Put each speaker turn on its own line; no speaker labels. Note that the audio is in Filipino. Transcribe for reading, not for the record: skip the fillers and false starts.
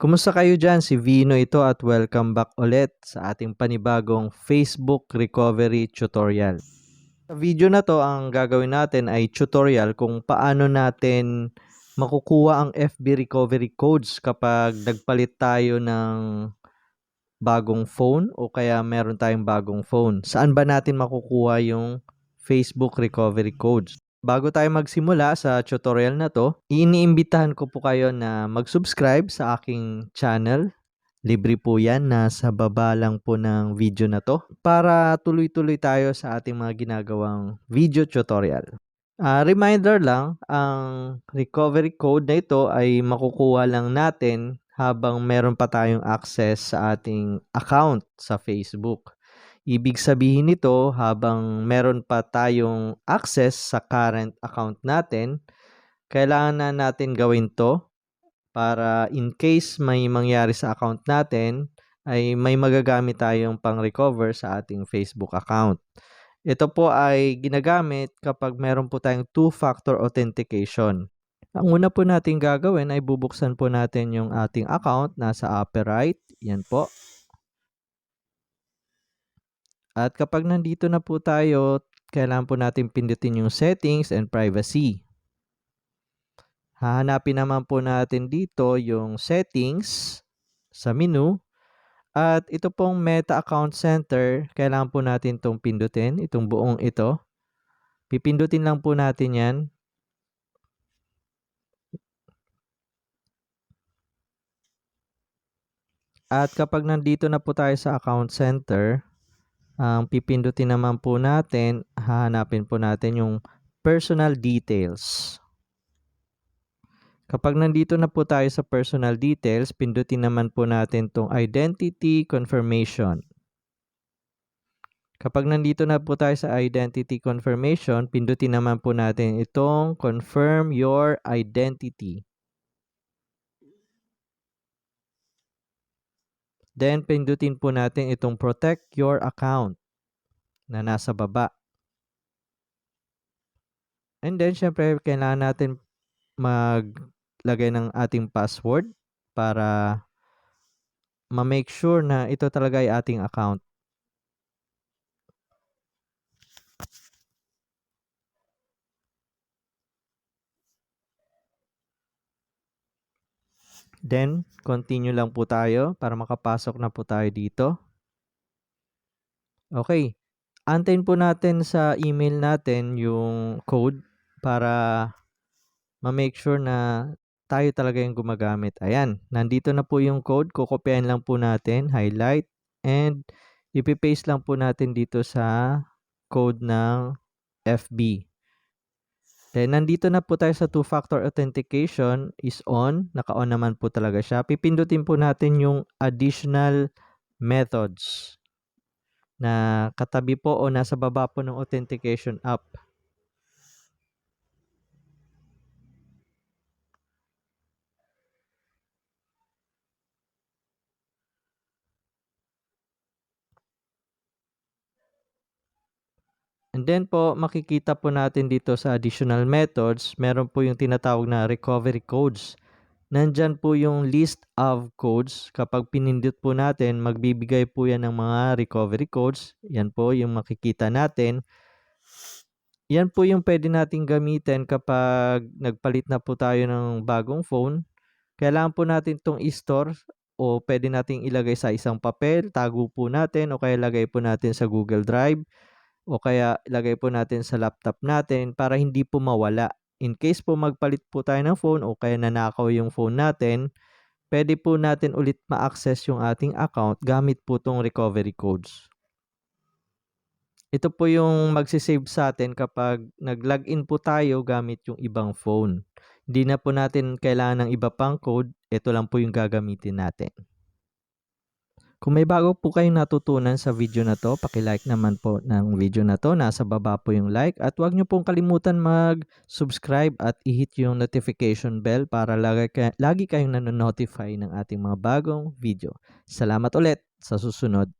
Kumusta kayo dyan? Si Vino ito at welcome back ulit sa ating panibagong Facebook Recovery Tutorial. Sa video na to, ang gagawin natin ay tutorial kung paano natin makukuha ang FB Recovery Codes kapag nagpalit tayo ng bagong phone o kaya meron tayong bagong phone. Saan ba natin makukuha yung Facebook Recovery Codes? Bago tayo magsimula sa tutorial na to, iniimbitahan ko po kayo na mag-subscribe sa aking channel. Libre po yan, nasa baba lang po ng video na to para tuloy-tuloy tayo sa ating mga ginagawang video tutorial. Reminder lang, ang recovery code na ito ay makukuha lang natin habang meron pa tayong access sa ating account sa Facebook. Ibig sabihin nito, habang meron pa tayong access sa current account natin, kailangan na natin gawin to para in case may mangyari sa account natin, ay may magagamit tayong pang-recover sa ating Facebook account. Ito po ay ginagamit kapag meron po tayong two-factor authentication. Ang una po natin gagawin ay bubuksan po natin yung ating account, nasa upper right, yan po. At kapag nandito na po tayo, kailangan po natin pindutin yung settings and privacy. Hahanapin naman po natin dito yung settings sa menu. At ito pong Meta Account Center, kailangan po natin itong pindutin, itong buong ito. Pipindutin lang po natin yan. At kapag nandito na po tayo sa Account Center, ang pipindutin naman po natin, hahanapin po natin yung personal details. Kapag nandito na po tayo sa personal details, pindutin naman po natin itong identity confirmation. Kapag nandito na po tayo sa identity confirmation, pindutin naman po natin itong confirm your identity. Then, pindutin po natin itong protect your account na nasa baba. And then, syempre, kailangan natin maglagay ng ating password para ma-make sure na ito talaga ay ating account. Then, continue lang po tayo para makapasok na po tayo dito. Okay. Antayin po natin sa email natin yung code para ma-make sure na tayo talaga yung gumagamit. Ayan, nandito na po yung code. Kukopyahin lang po natin, highlight, and ipipaste lang po natin dito sa code ng FB. Then, nandito na po tayo sa two-factor authentication is on. Naka-on naman po talaga siya. Pipindutin po natin yung additional methods na katabi po o nasa baba po ng authentication app. And then po, makikita po natin dito sa additional methods, meron po yung tinatawag na recovery codes. Nandyan po yung list of codes. Kapag pinindot po natin, magbibigay po yan ng mga recovery codes. Yan po yung makikita natin. Yan po yung pwede nating gamitin kapag nagpalit na po tayo ng bagong phone. Kailangan po natin itong i-store o pwede nating ilagay sa isang papel, tago po natin o kaya lagay po natin sa Google Drive o kaya ilagay po natin sa laptop natin para hindi po mawala. In case po magpalit po tayo ng phone o kaya nanakaw yung phone natin, pwede po natin ulit ma-access yung ating account gamit po itong recovery codes. Ito po yung magsisave sa atin kapag nag-login po tayo gamit yung ibang phone. Hindi na po natin kailangan ng iba pang code, ito lang po yung gagamitin natin. Kung may bago po kayong natutunan sa video na to, paki-like naman po ng video na to. Nasa baba po yung like at huwag nyo pong kalimutan mag-subscribe at i-hit yung notification bell para lagi kayong nanonotify ng ating mga bagong video. Salamat ulit sa susunod.